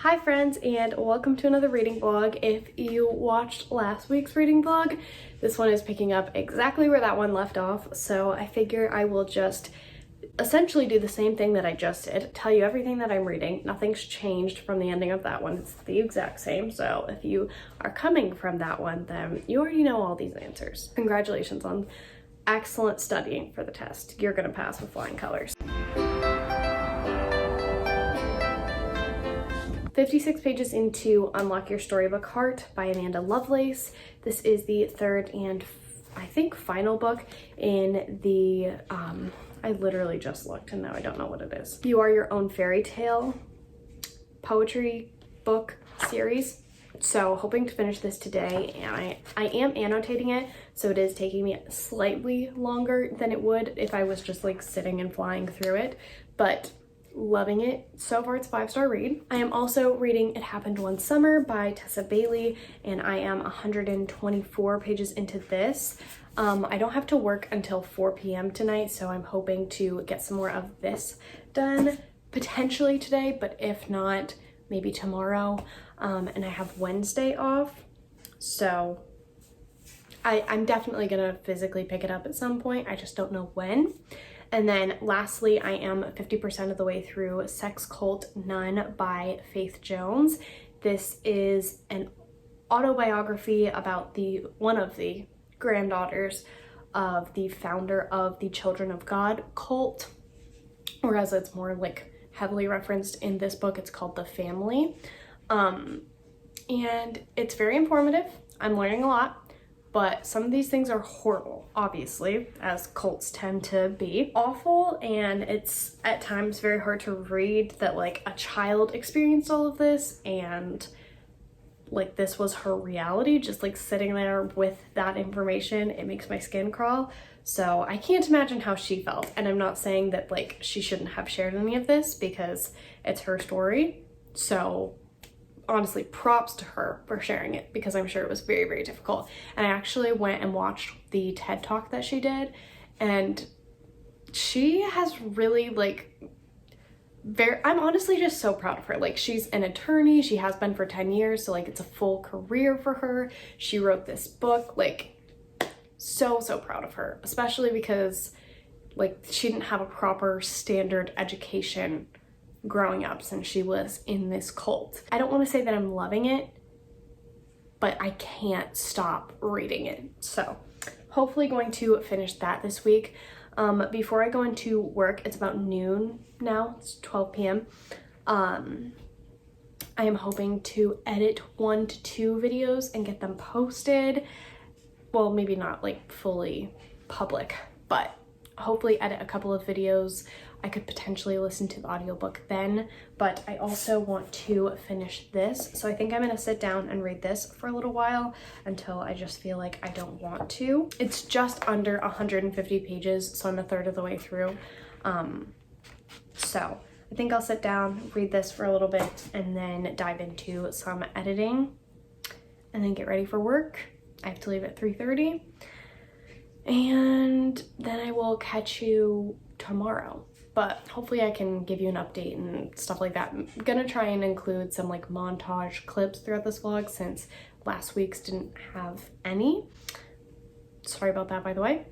Hi friends, and welcome to another reading vlog. If you watched last week's reading vlog, this one is picking up exactly where that one left off, so I figure I will just essentially do the same thing that I just did, tell you everything that I'm reading. Nothing's changed from the ending of that one, it's the exact same, so if you are coming from that one, then you already know all these answers. Congratulations on excellent studying for the test. You're gonna pass with flying colors. 56 pages into Unlock Your Storybook Heart by Amanda Lovelace. This is the third and I think final book in the, I literally just looked and now I don't know what it is. You Are Your Own Fairy Tale poetry book series. So hoping to finish this today, and I am annotating it, so it is taking me slightly longer than it would if I was just like sitting and flying through it, but loving it. So far it's a 5-star read. I am also reading It Happened One Summer by Tessa Bailey, and I am 124 pages into this. I don't have to work until 4 p.m. tonight, so I'm hoping to get some more of this done potentially today, but if not, maybe tomorrow. And I have Wednesday off, so I'm definitely gonna physically pick it up at some point. I just don't know when. And then lastly, I am 50% of the way through Sex Cult Nun by Faith Jones. This is an autobiography about one of the granddaughters of the founder of the Children of God cult, whereas it's more like heavily referenced in this book. It's called The Family. And it's very informative. I'm learning a lot. But some of these things are horrible, obviously, as cults tend to be. Awful, and it's at times very hard to read that like a child experienced all of this and like this was her reality, just like sitting there with that information. It makes my skin crawl. So I can't imagine how she felt. And I'm not saying that like she shouldn't have shared any of this because it's her story. So honestly, props to her for sharing it because I'm sure it was very, very difficult. And I actually went and watched the TED Talk that she did, and she has really like I'm honestly just so proud of her. Like, she's an attorney, she has been for 10 years, so like it's a full career for her. She wrote this book, like so proud of her, especially because like she didn't have a proper standard education growing up since she was in this cult. I don't want to say that I'm loving it, but I can't stop reading it. So hopefully going to finish that this week. Before I go into work, it's about noon now, it's 12 p.m. I am hoping to edit 1 to 2 videos and get them posted. Well, maybe not like fully public, but hopefully edit a couple of videos. I could potentially listen to the audiobook then, but I also want to finish this. So I think I'm gonna sit down and read this for a little while until I just feel like I don't want to. It's just under 150 pages, so I'm a third of the way through. So I think I'll sit down, read this for a little bit, and then dive into some editing and then get ready for work. I have to leave at 3:30. And then I will catch you tomorrow. But hopefully I can give you an update and stuff like that. I'm gonna try and include some like montage clips throughout this vlog since last week's didn't have any. Sorry about that, by the way.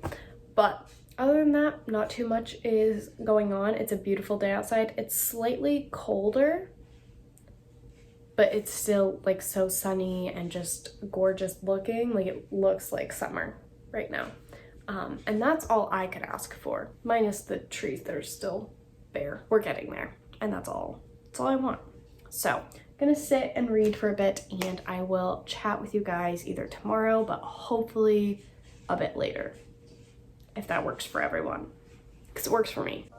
But other than that, not too much is going on. It's a beautiful day outside. It's slightly colder, but it's still like so sunny and just gorgeous looking. Like, it looks like summer right now. And that's all I could ask for, minus the trees that are still bare. We're getting there, and that's all I want. So I'm gonna sit and read for a bit, and I will chat with you guys either tomorrow, but hopefully a bit later, if that works for everyone, because it works for me.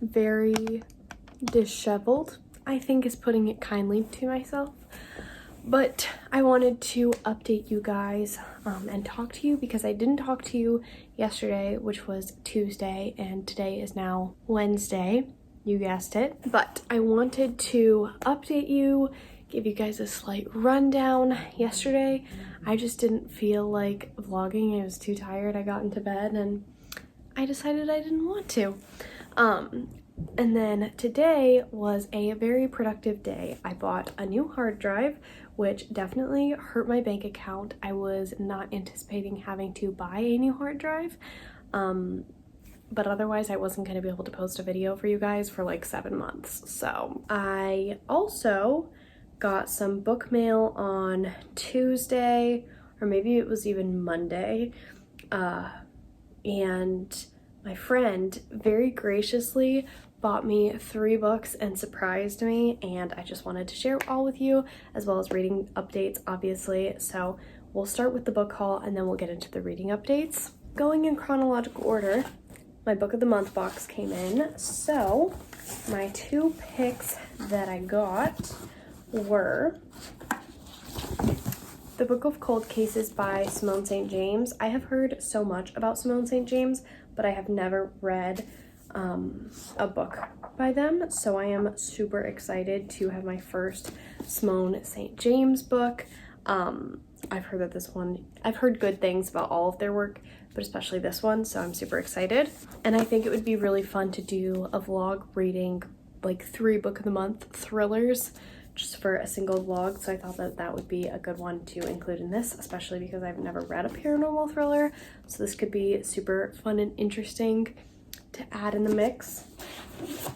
very disheveled, I think is putting it kindly to myself. But I wanted to update you guys and talk to you because I didn't talk to you yesterday, which was Tuesday, and today is now Wednesday. You guessed it. But I wanted to update you, give you guys a slight rundown. Yesterday, I just didn't feel like vlogging. I was too tired. I got into bed and I decided I didn't want to. And then today was a very productive day. I bought a new hard drive, which definitely hurt my bank account. I was not anticipating having to buy a new hard drive. But otherwise I wasn't going to be able to post a video for you guys for like 7 months. So I also got some book mail on Tuesday, or maybe it was even Monday. And my friend very graciously bought me 3 books and surprised me, and I just wanted to share it all with you, as well as reading updates, obviously. So we'll start with the book haul and then we'll get into the reading updates. Going in chronological order, my book of the month box came in. So my 2 picks that I got were The Book of Cold Cases by Simone St. James. I have heard so much about Simone St. James, but I have never read a book by them, so I am super excited to have my first Simone St. James book. I've heard that this one, I've heard good things about all of their work, but especially this one, so I'm super excited. And I think it would be really fun to do a vlog reading like 3 book of the month thrillers just for a single vlog, so I thought that that would be a good one to include in this, especially because I've never read a paranormal thriller, so this could be super fun and interesting to add in the mix.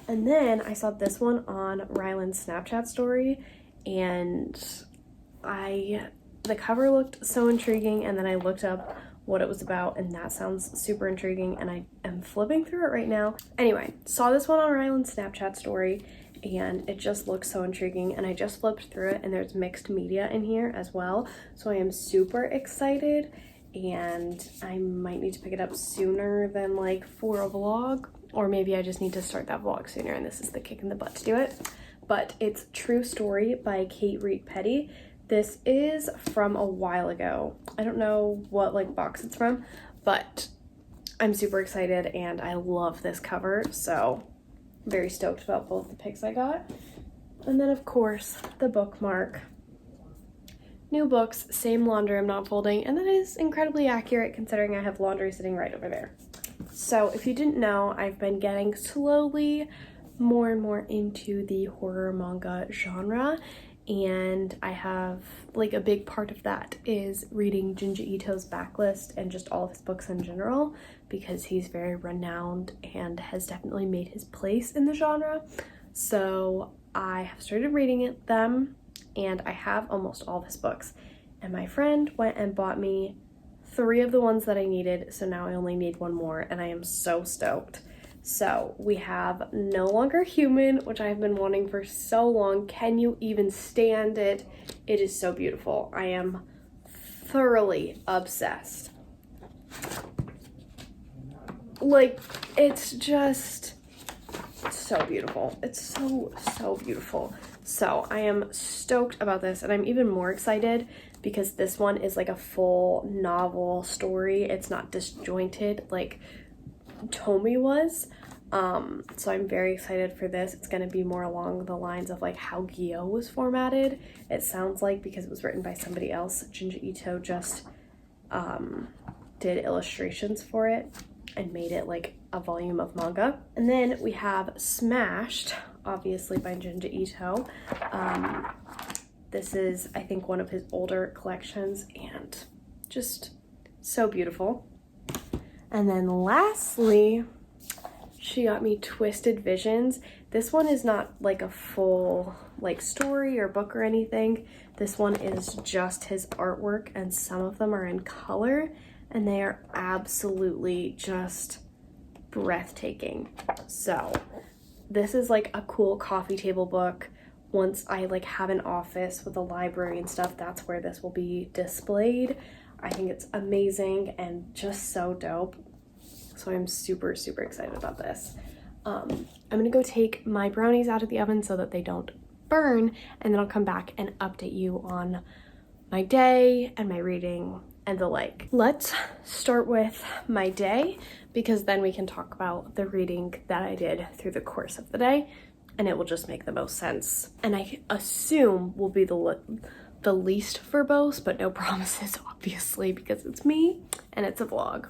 And then I saw this one on Ryland's Snapchat story, and the cover looked so intriguing, and then I looked up what it was about, and that sounds super intriguing, and I am flipping through it right now. Anyway, saw this one on Ryland's Snapchat story, and it just looks so intriguing, and I just flipped through it, and there's mixed media in here as well, so I am super excited, and I might need to pick it up sooner than like for a vlog, or maybe I just need to start that vlog sooner and this is the kick in the butt to do it. But it's True Story by Kate Reed Petty. This is from a while ago. I don't know what like box it's from, but I'm super excited and I love this cover, so very stoked about both the picks I got. And then of course the bookmark. New books, same laundry I'm not folding, and that is incredibly accurate considering I have laundry sitting right over there. So if you didn't know, I've been getting slowly more and more into the horror manga genre, and I have like a big part of that is reading Junji Ito's backlist and just all of his books in general, because he's very renowned and has definitely made his place in the genre. So I have started reading them, and I have almost all of his books. And my friend went and bought me 3 of the ones that I needed, so now I only need 1 more, and I am so stoked. So we have No Longer Human, which I have been wanting for so long. Can you even stand it? It is so beautiful. I am thoroughly obsessed. Like, it's just so beautiful. It's so beautiful. So I am stoked about this, and I'm even more excited because this one is like a full novel story. It's not disjointed like Tomi was. So I'm very excited for this. It's going to be more along the lines of like how Gyo was formatted, it sounds like, because it was written by somebody else. Junji Ito just did illustrations for it and made it like a volume of manga. And then we have Smashed, obviously by Junji Ito. This is, I think, one of his older collections, and just so beautiful. And then lastly, she got me Twisted Visions. This one is not like a full like story or book or anything. This one is just his artwork, and some of them are in color, and they are absolutely just breathtaking. So this is like a cool coffee table book. Once I like have an office with a library and stuff, that's where this will be displayed. I think it's amazing and just so dope. So I'm super excited about this. I'm gonna go take my brownies out of the oven so that they don't burn, and then I'll come back and update you on my day and my reading and the like. Let's start with my day, because then we can talk about the reading that I did through the course of the day, and it will just make the most sense. And I assume will be the least verbose, but no promises, obviously, because it's me and it's a vlog.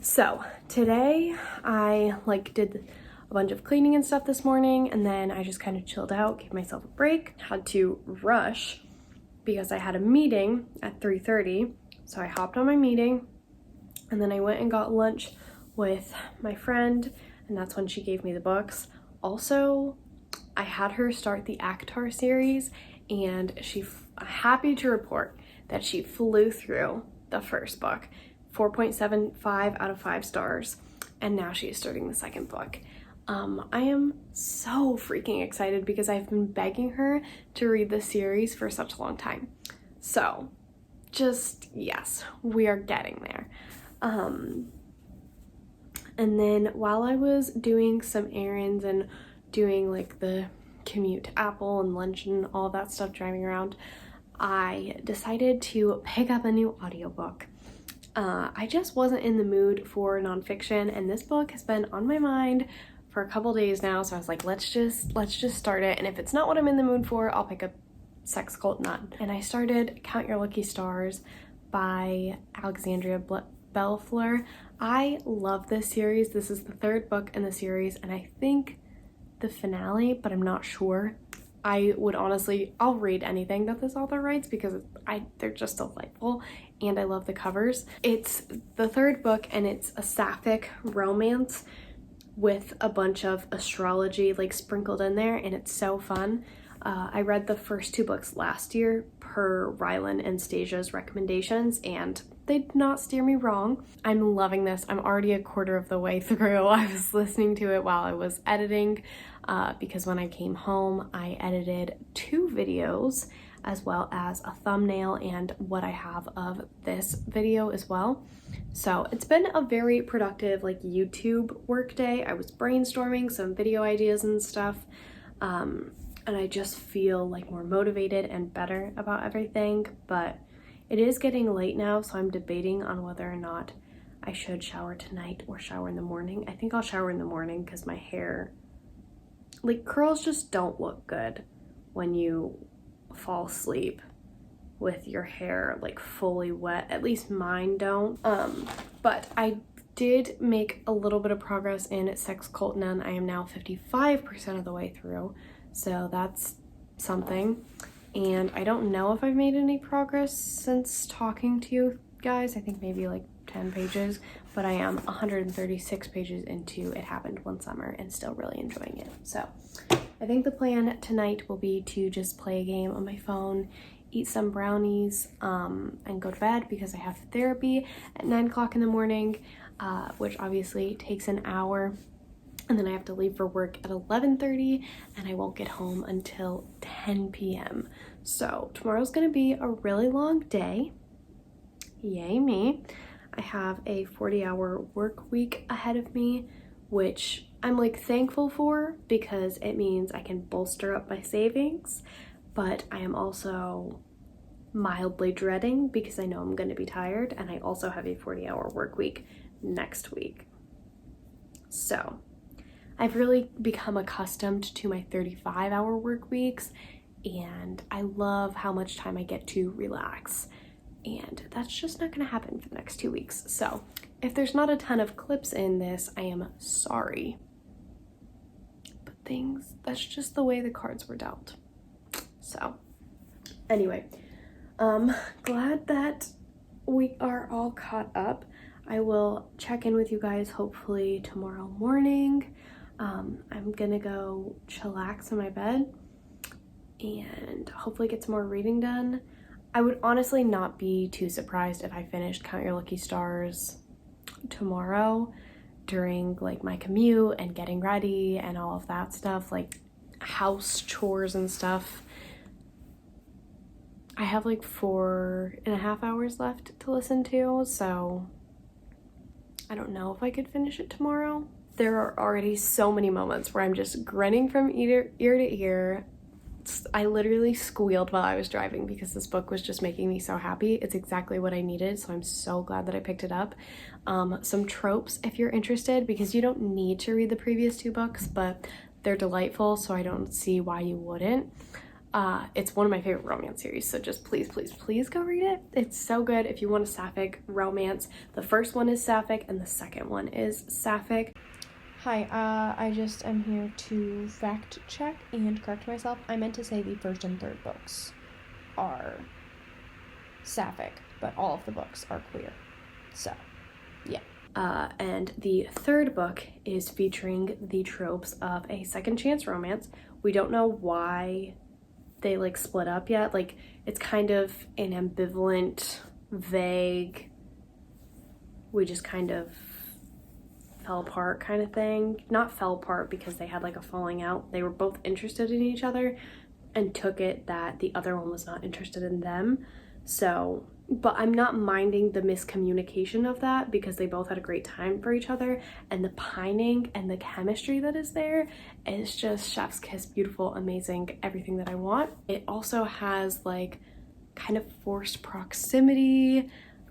So today I did a bunch of cleaning and stuff this morning, and then I just kind of chilled out, gave myself a break. Had to rush because I had a meeting at 3:30. So I hopped on my meeting, and then I went and got lunch with my friend, and that's when she gave me the books. Also, I had her start the ACOTAR series, and I'm happy to report that she flew through the first book, 4.75 out of 5 stars, and now she's starting the second book. I am so freaking excited because I've been begging her to read this series for such a long time. So yes, we are getting there. And then while I was doing some errands and doing the commute to Apple and lunch and all that stuff, driving around, I decided to pick up a new audiobook. I just wasn't in the mood for nonfiction, and this book has been on my mind for a couple days now, so I was like, let's just start it, and if it's not what I'm in the mood for, I'll pick up Sex Cult Nun. And I started Count Your Lucky Stars by Alexandria Bellefleur. I love this series. This is the 3rd book in the series, and I think the finale, but I'm not sure. I would honestly, I'll read anything that this author writes because they're just delightful, and I love the covers. It's the 3rd book, and it's a sapphic romance with a bunch of astrology sprinkled in there, and it's so fun. I read the first 2 books last year per Rylan and Stasia's recommendations, and they did not steer me wrong. I'm loving this. I'm already a quarter of the way through. I was listening to it while I was editing because when I came home, I edited 2 videos as well as a thumbnail and what I have of this video as well. So it's been a very productive YouTube work day. I was brainstorming some video ideas and stuff. And I just feel more motivated and better about everything, but it is getting late now, so I'm debating on whether or not I should shower tonight or shower in the morning. I think I'll shower in the morning because my hair, curls just don't look good when you fall asleep with your hair fully wet. At least mine don't. But I did make a little bit of progress in Sex Cult Nun. I am now 55% of the way through. So that's something, and I don't know if I've made any progress since talking to you guys. I think maybe 10 pages, but I am 136 pages into It Happened One Summer and still really enjoying it. So I think the plan tonight will be to just play a game on my phone, eat some brownies, and go to bed because I have therapy at 9 o'clock in the morning, which obviously takes an hour. And then I have to leave for work at 11:30, and I won't get home until 10 p.m. So tomorrow's gonna be a really long day. Yay me. I have a 40-hour work week ahead of me, which I'm thankful for because it means I can bolster up my savings, but I am also mildly dreading because I know I'm gonna be tired, and I also have a 40-hour work week next week. So I've really become accustomed to my 35-hour work weeks, and I love how much time I get to relax, and that's just not gonna happen for the next 2 weeks. So if there's not a ton of clips in this, I am sorry, but that's just the way the cards were dealt. So anyway, glad that we are all caught up. I will check in with you guys hopefully tomorrow morning. I'm gonna go chillax in my bed and hopefully get some more reading done. I would honestly not be too surprised if I finished Count Your Lucky Stars tomorrow during my commute and getting ready and all of that stuff, house chores and stuff. I have 4.5 hours left to listen to, so I don't know if I could finish it tomorrow. There are already so many moments where I'm just grinning from ear to ear. I literally squealed while I was driving because this book was just making me so happy. It's exactly what I needed, so I'm so glad that I picked it up. Some tropes if you're interested, because you don't need to read the previous 2 books, but they're delightful, so I don't see why you wouldn't. It's one of my favorite romance series, so just please, please, please go read it. It's so good if you want a sapphic romance. The first one is sapphic and the second one is sapphic. Hi, I just am here to fact check and correct myself. I meant to say the first and third books are sapphic, but all of the books are queer. So, yeah. And the third book is featuring the tropes of a second chance romance. We don't know why they like split up yet. Like, it's kind of an ambivalent, vague, we just kind of fell apart kind of thing. Not fell apart because they had like a falling out. They were both interested in each other and took it that the other one was not interested in them. So, but I'm not minding the miscommunication of that because they both had a great time for each other, and the pining and the chemistry that is there is just chef's kiss, beautiful, amazing, everything that I want. It also has like kind of forced proximity,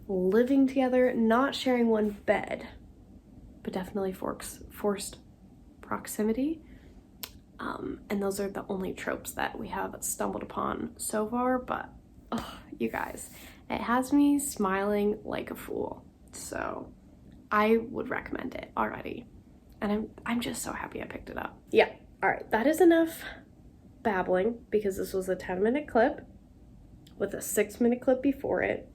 living together, not sharing one bed, but definitely forced proximity. And those are the only tropes that we have stumbled upon so far, but oh, you guys, it has me smiling like a fool. So I would recommend it already. And I'm just so happy I picked it up. Yeah, all right, that is enough babbling because this was a 10-minute clip with a 6-minute clip before it.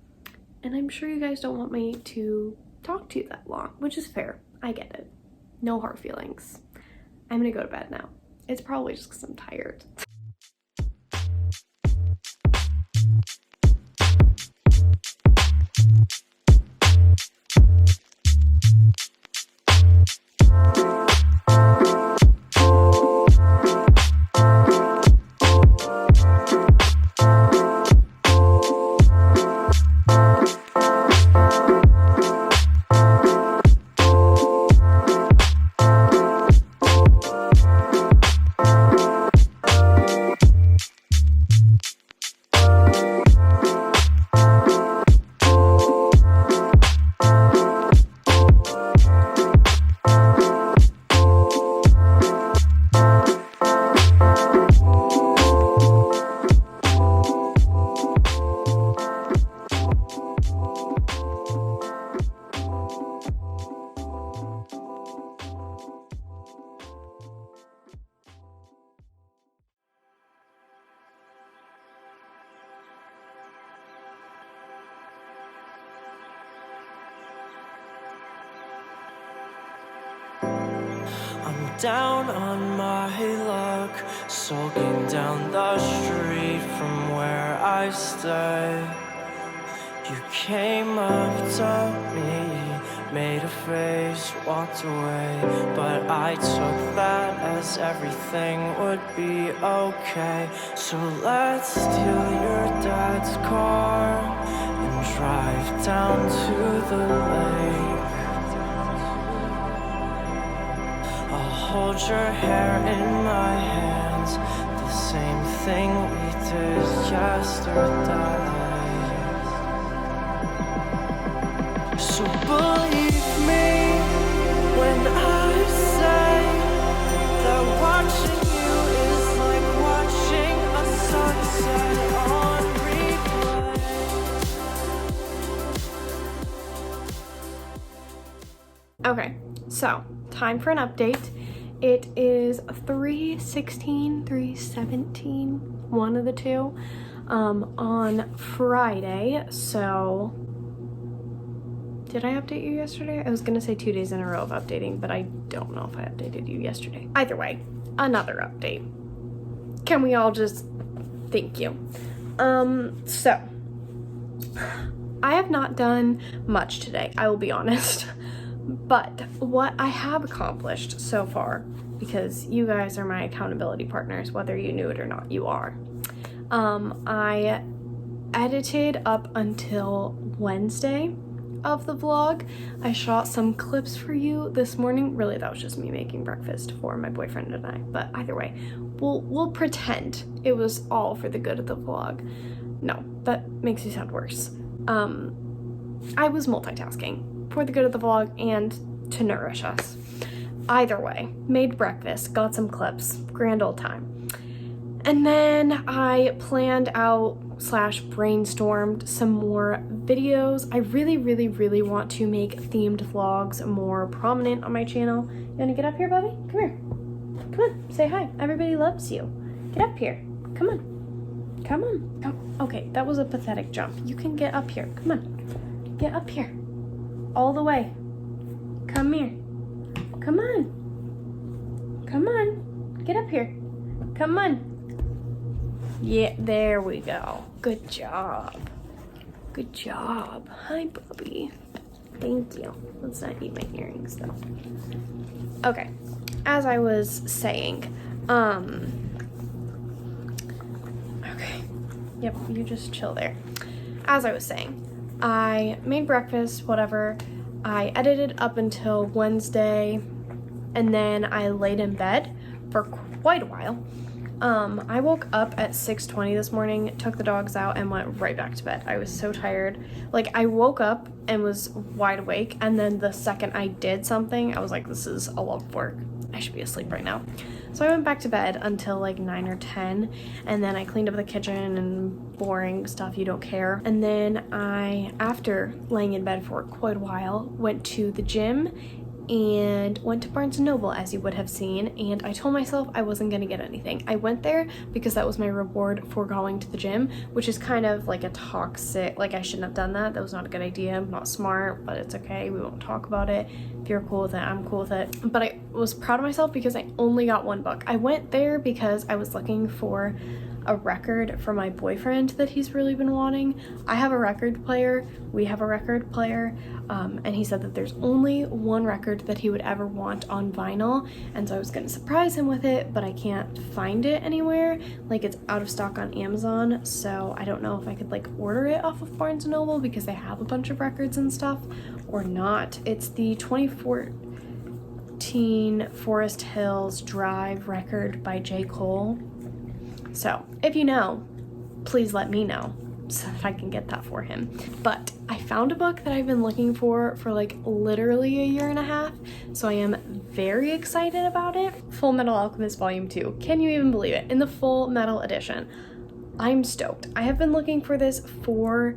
And I'm sure you guys don't want me to talk to you that long, which is fair. I get it. No hard feelings. I'm gonna go to bed now. It's probably just because I'm tired. Down on my luck, sulking down the street from where I stay. You came up to me, made a face, walked away, but I took that as everything would be okay. So let's steal your dad's car and drive down to the lake. Hold your hair in my hands, the same thing we did yesterday. So believe me when I say that watching you is like watching a sunset on replay. Okay, so time for an update. It is 3:16, 3:17, one of the two, on Friday. So, did I update you yesterday? I was gonna say 2 days in a row of updating, but I don't know if I updated you yesterday. Either way, another update. Can we all just thank you? So, I have not done much today, I will be honest. But what I have accomplished so far, because you guys are my accountability partners, whether you knew it or not, you are. I edited up until Wednesday. of the vlog. I shot some clips for you this morning. Really, that was just me making breakfast for my boyfriend and I, but either way, we'll pretend it was all for the good of the vlog. No, that makes you sound worse. I was multitasking for the good of the vlog and to nourish us. Either way, made breakfast, got some clips, grand old time. And then I planned out / brainstormed some more videos. I really want to make themed vlogs more prominent on my channel. You wanna get up here, Bubby? Come here. Come on, say hi. Everybody loves you. Get up here. Come on. Come on. Oh, okay, that was a pathetic jump. You can get up here. Come on. Get up here. All the way. Come here. Come on. Come on. Get up here. Come on. Yeah, there we go. Good job. Good job. Hi, Bubby. Thank you. Let's not eat my earrings, though. Okay. As I was saying, okay. Yep, you just chill there. As I was saying, I made breakfast, whatever. I edited up until Wednesday, and then I laid in bed for quite a while. I woke up at 6:20 this morning, took the dogs out, and went right back to bed. I was so tired. Like, I woke up and was wide awake, and then the second I did something, I was like, this is a lot of work. I should be asleep right now. So I went back to bed until like 9 or 10, and then I cleaned up the kitchen and boring stuff you don't care. And then I, after laying in bed for quite a while, went to the gym and went to Barnes & Noble, as you would have seen, and I told myself I wasn't gonna get anything. I went there because that was my reward for going to the gym, which is kind of like a toxic, like I shouldn't have done that. That was not a good idea. I'm not smart, but it's okay. We won't talk about it. If you're cool with it, I'm cool with it. But I was proud of myself because I only got one book. I went there because I was looking for a record for my boyfriend that he's really been wanting. I have a record player, we have a record player, and he said that there's only one record that he would ever want on vinyl, and so I was gonna surprise him with it, but I can't find it anywhere. Like, it's out of stock on Amazon, so I don't know if I could like order it off of Barnes & Noble because they have a bunch of records and stuff, or not. It's the 2014 Forest Hills Drive record by J. Cole. So, if you know, please let me know so that I can get that for him. But I found a book that I've been looking for like literally a year and a half, so I am very excited about it. Full Metal Alchemist Volume 2. Can you even believe it? In the Full Metal Edition. I'm stoked. I have been looking for this for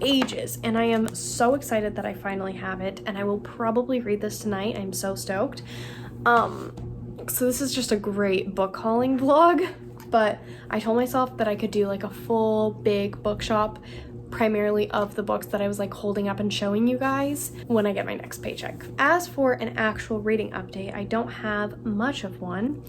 ages, and I am so excited that I finally have it, and I will probably read this tonight. I'm so stoked. So this is just a great book hauling vlog. But I told myself that I could do like a full big bookshop primarily of the books that I was like holding up and showing you guys when I get my next paycheck. As for an actual reading update, I don't have much of one,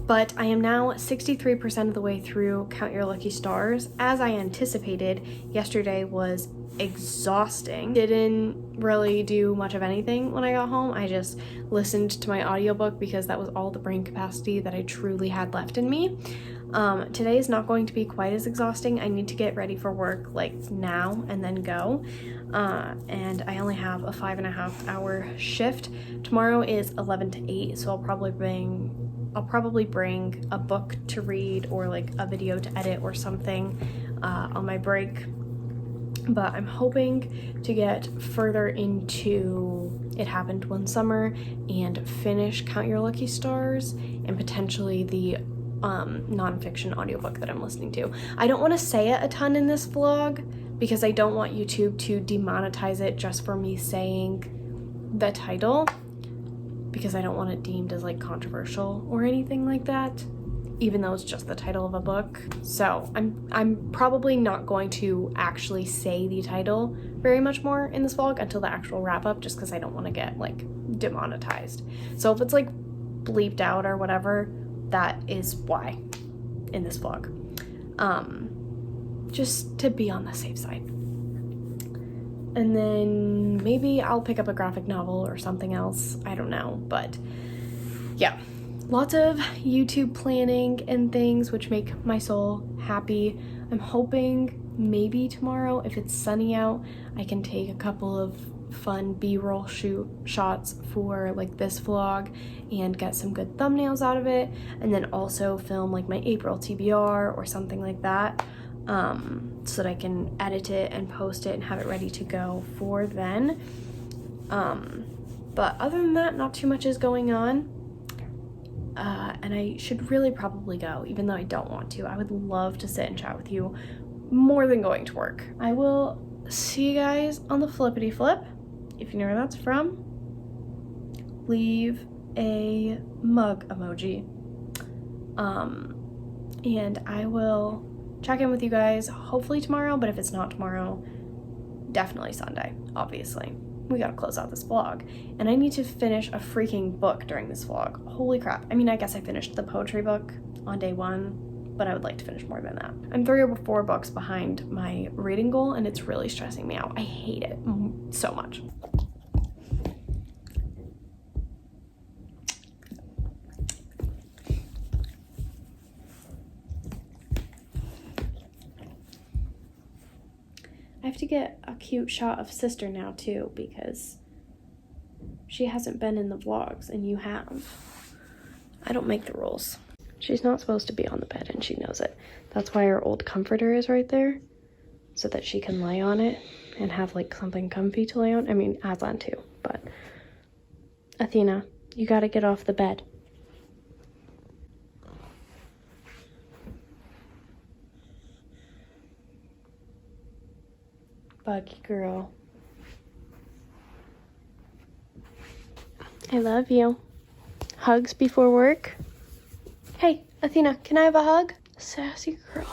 but I am now 63% of the way through Count Your Lucky Stars. As I anticipated, yesterday was exhausting. Didn't really do much of anything when I got home. I just listened to my audiobook because that was all the brain capacity that I truly had left in me. Today is not going to be quite as exhausting. I need to get ready for work like now and then go. And I only have a 5.5 hour shift. Tomorrow is 11 to 8, so I'll probably bring a book to read or like a video to edit or something on my break. But I'm hoping to get further into It Happened One Summer and finish Count Your Lucky Stars and potentially the nonfiction audiobook that I'm listening to. I don't want to say it a ton in this vlog because I don't want YouTube to demonetize it just for me saying the title, because I don't want it deemed as like controversial or anything like that, even though it's just the title of a book. So I'm probably not going to actually say the title very much more in this vlog until the actual wrap up, just because I don't want to get like demonetized. So if it's like bleeped out or whatever, that is why in this vlog. Just to be on the safe side. And then maybe I'll pick up a graphic novel or something else. I don't know, but yeah. Lots of YouTube planning and things which make my soul happy. I'm hoping maybe tomorrow, if it's sunny out, I can take a couple of fun b-roll shots for like this vlog and get some good thumbnails out of it, and then also film like my April TBR or something like that, so that I can edit it and post it and have it ready to go for then. But other than that, not too much is going on, and I should really probably go, even though I don't want to. I would love to sit and chat with you more than going to work. I will see you guys on the flippity flip. If you know where that's from, leave a mug emoji. And I will check in with you guys hopefully tomorrow, but if it's not tomorrow, definitely Sunday, obviously. We gotta close out this vlog. And I need to finish a freaking book during this vlog. Holy crap. I mean, I guess I finished the poetry book on day 1, but I would like to finish more than that. I'm 3 or 4 books behind my reading goal, and it's really stressing me out. I hate it so much. I have to get a cute shot of sister now too, because she hasn't been in the vlogs and you have. I don't make the rules. She's not supposed to be on the bed and she knows it. That's why our old comforter is right there, so that she can lay on it and have like something comfy to lay on. I mean, Aslan too, but Athena, you gotta get off the bed. Buggy girl. I love you. Hugs before work. Hey, Athena, can I have a hug? Sassy girl.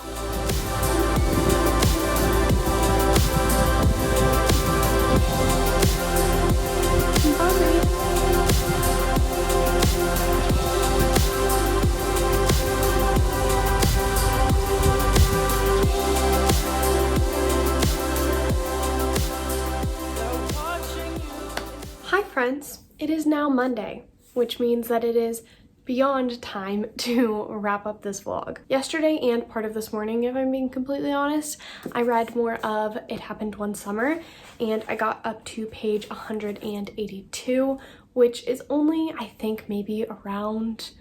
Bye. Hi friends, it is now Monday, which means that it is beyond time to wrap up this vlog. Yesterday and part of this morning, if I'm being completely honest, I read more of It Happened One Summer, and I got up to page 182, which is only, I think, maybe around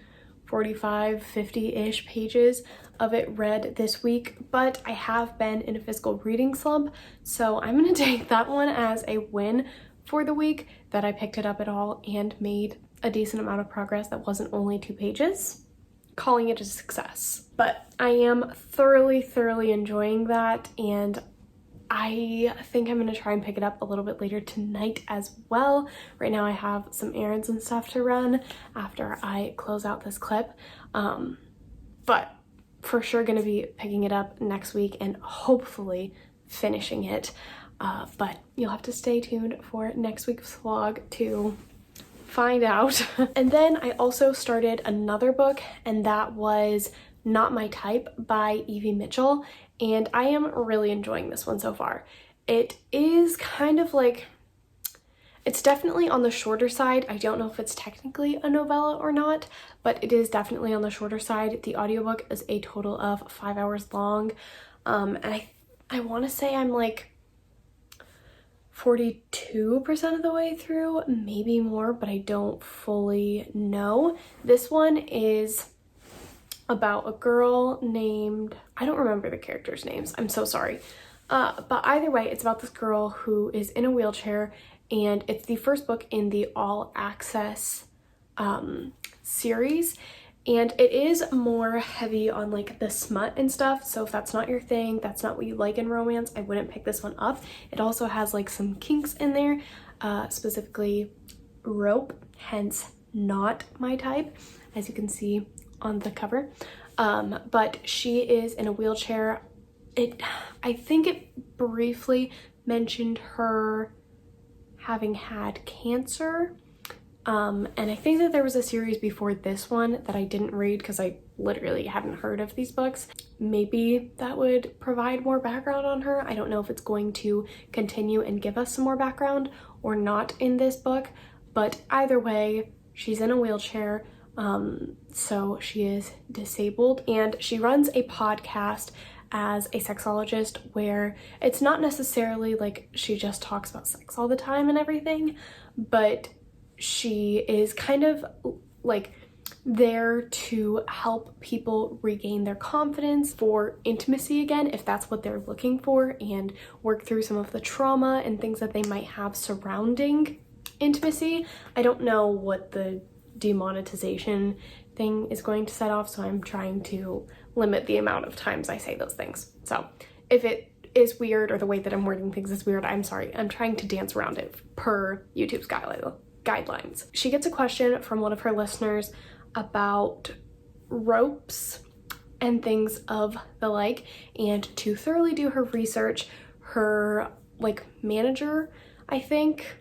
45, 50-ish pages of it read this week, but I have been in a physical reading slump, so I'm gonna take that one as a win for the week that I picked it up at all and made a decent amount of progress that wasn't only 2 pages, calling it a success. But I am thoroughly enjoying that, and I think I'm gonna try and pick it up a little bit later tonight as well. Right now I have some errands and stuff to run after I close out this clip, but for sure gonna be picking it up next week and hopefully finishing it. But you'll have to stay tuned for next week's vlog to find out. And then I also started another book, and that was Not My Type by Evie Mitchell, and I am really enjoying this one so far. It is kind of like, it's definitely on the shorter side. I don't know if it's technically a novella or not, but it is definitely on the shorter side. The audiobook is a total of 5 hours long, and I want to say I'm like 42% of the way through, maybe more, but I don't fully know. This one is about a girl named, I don't remember the characters' names, I'm so sorry. But either way, it's about this girl who is in a wheelchair, and it's the first book in the All Access series. And it is more heavy on like the smut and stuff, so if that's not your thing, that's not what you like in romance, I wouldn't pick this one up. It also has like some kinks in there, specifically rope, hence not my type, as you can see on the cover. But she is in a wheelchair. I think it briefly mentioned her having had cancer. And I think that there was a series before this one that I didn't read because I literally hadn't heard of these books. Maybe that would provide more background on her. I don't know if it's going to continue and give us some more background or not in this book, but either way, she's in a wheelchair, so she is disabled, and she runs a podcast as a sexologist, where it's not necessarily like she just talks about sex all the time and everything, but she is kind of like there to help people regain their confidence for intimacy again, if that's what they're looking for, and work through some of the trauma and things that they might have surrounding intimacy. I don't know what the demonetization thing is going to set off, so I'm trying to limit the amount of times I say those things. So if it is weird or the way that I'm wording things is weird, I'm sorry. I'm trying to dance around it per YouTube's guidelines. She gets a question from one of her listeners about ropes and things of the like, and to thoroughly do her research, her like manager, I think,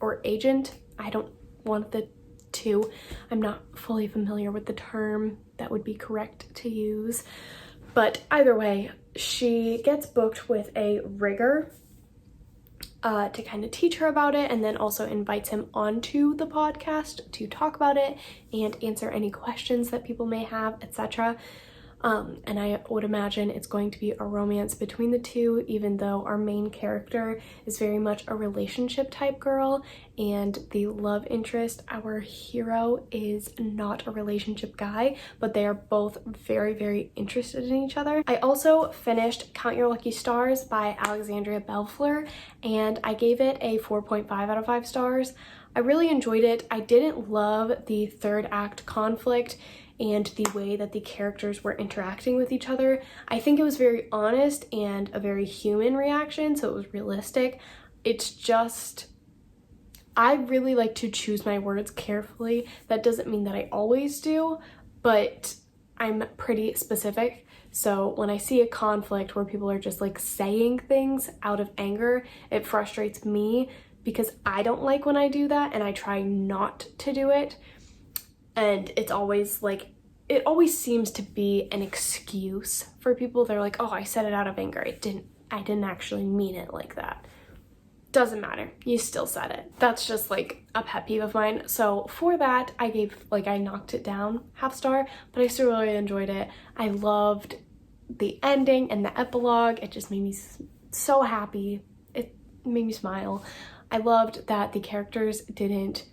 or agent, I don't want the two, I'm not fully familiar with the term that would be correct to use, but either way, she gets booked with a rigger to kind of teach her about it, and then also invites him onto the podcast to talk about it and answer any questions that people may have, etc. And I would imagine it's going to be a romance between the two, even though our main character is very much a relationship type girl, and the love interest, our hero, is not a relationship guy, but they are both very, very interested in each other. I also finished Count Your Lucky Stars by Alexandria Bellfleur, and I gave it a 4.5 out of 5 stars. I really enjoyed it. I didn't love the third act conflict and the way that the characters were interacting with each other. I think it was very honest and a very human reaction, so it was realistic. It's just, I really like to choose my words carefully. That doesn't mean that I always do, but I'm pretty specific. So when I see a conflict where people are just like saying things out of anger, it frustrates me because I don't like when I do that, and I try not to do it. And it's always like, it always seems to be an excuse for people. They're like, oh, I said it out of anger. I didn't actually mean it like that. Doesn't matter. You still said it. That's just like a pet peeve of mine. So for that, I knocked it down half star, but I still really enjoyed it. I loved the ending and the epilogue. It just made me so happy. It made me smile. I loved that the characters didn't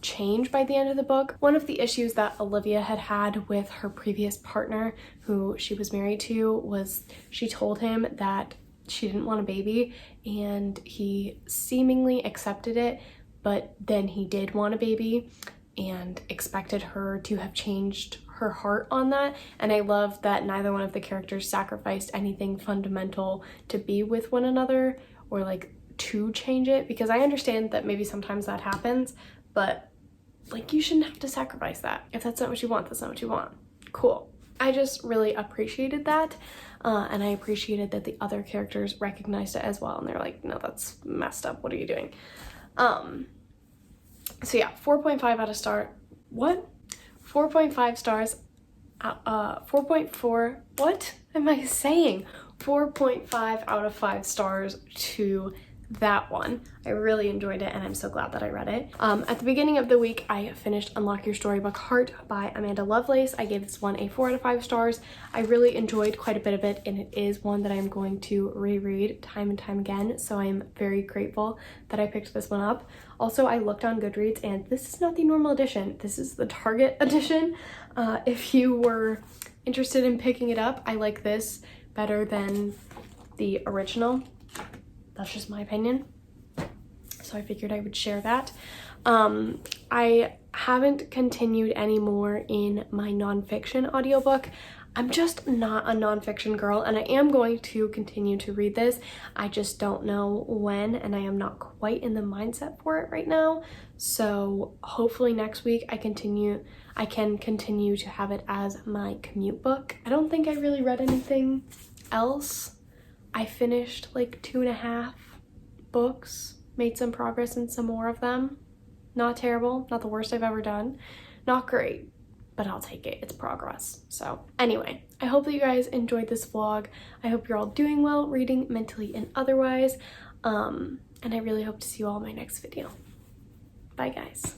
change by the end of the book. One of the issues that Olivia had with her previous partner, who she was married to, was she told him that she didn't want a baby, and he seemingly accepted it, but then he did want a baby and expected her to have changed her heart on that. And I love that neither one of the characters sacrificed anything fundamental to be with one another or like to change it, because I understand that maybe sometimes that happens, but like, you shouldn't have to sacrifice that. If that's not what you want, that's not what you want. Cool. I just really appreciated that, and I appreciated that the other characters recognized it as well, and they're like, no, that's messed up, what are you doing? So yeah, 4.5 out of star, what? 4.5 stars, 4.4, what am I saying? 4.5 out of 5 stars to that one. I really enjoyed it, and I'm so glad that I read it. At the beginning of the week, I finished Unlock Your Storybook Heart by Amanda Lovelace. I gave this one a 4 out of 5 stars. I really enjoyed quite a bit of it, and it is one that I'm going to reread time and time again, so I'm very grateful that I picked this one up. Also, I looked on Goodreads, and this is not the normal edition. This is the Target edition. If you were interested in picking it up, I like this better than the original. That's just my opinion, so I figured I would share that. I haven't continued anymore in my nonfiction audiobook. I'm just not a nonfiction girl, and I am going to continue to read this. I just don't know when, and I am not quite in the mindset for it right now. So hopefully next week I can continue to have it as my commute book. I don't think I really read anything else. I finished like 2.5 books, made some progress in some more of them. Not terrible, not the worst I've ever done. Not great, but I'll take it. It's progress. So anyway, I hope that you guys enjoyed this vlog. I hope you're all doing well, reading, mentally, and otherwise. And I really hope to see you all in my next video. Bye, guys.